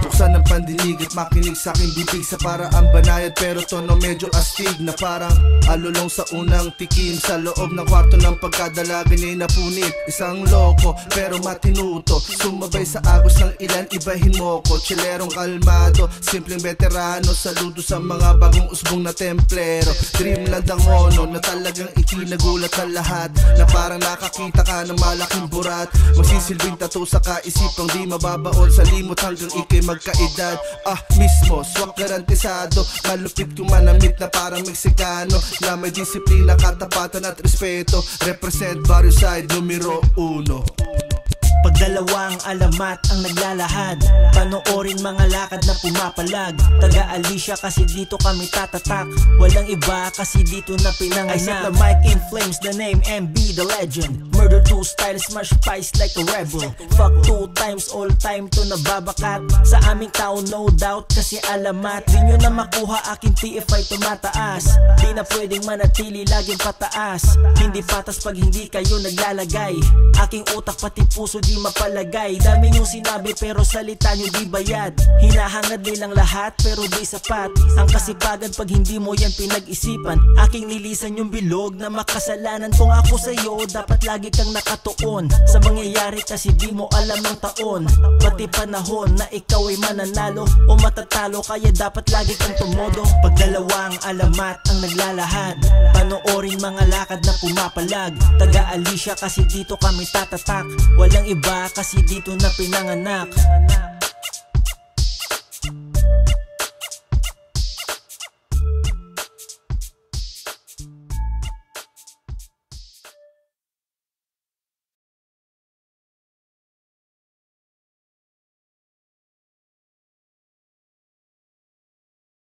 Buksan ng pandinig at makinig sa aking bibig sa paraang banayad pero tono medyo astig na parang alulong sa unang tikim. Sa loob ng kwarto ng pagkadalagan ay napunit isang loko pero matinuto, sumabay sa agos ng ilan, ibahin mo ko. Chilerong kalmado, simpleng veterano, saludo sa mga bagong usbong na templero. Dreamland ang hono na talagang ikinagulat ng lahat, na parang nakakita ka ng malaking burat. Magsisilbing tattoo sa kaisipang di mababaon sa limot hanggang ikay magkaedad. Mismo, swak garantisado, malupit kumanamit na parang Meksikano, na may disiplina, katapatan at respeto. Represent Barrio Side, numero 1. Pagdalawang alamat ang naglalahad, panoorin mga lakad na pumapalag. Taga Alicia kasi dito kami tatatak, walang iba kasi dito na pinanganak. I set the mic in flames, the name MB the legend. Murder 2 style, smash pies like a rebel. Fuck 2 times, all time to nababakat. Sa aming tao no doubt kasi alamat. Di nyo na makuha aking TFI tumataas. Di na pwedeng manatili laging pataas. Hindi patas pag hindi kayo naglalagay. Aking utak pati puso di mapalagay. Dami yung sinabi pero salita nyo di bayad. Hinahangad nilang lahat pero di sapat. Ang kasipagan pag hindi mo yan pinag-isipan. Aking nilisan yung bilog na makasalanan. Kung ako sa'yo dapat lagi kang nakatuon sa mangyayari kasi di mo alam ng taon. Pati panahon na ikaw ay mananalo o matatalo, kaya dapat lagi kang tumodo. Pagdalawang alamat ang naglalahad, panoorin mga lakad na pumapalag. Taga Alicia kasi dito kami tatatak, walang iba kasi dito na pinanganak.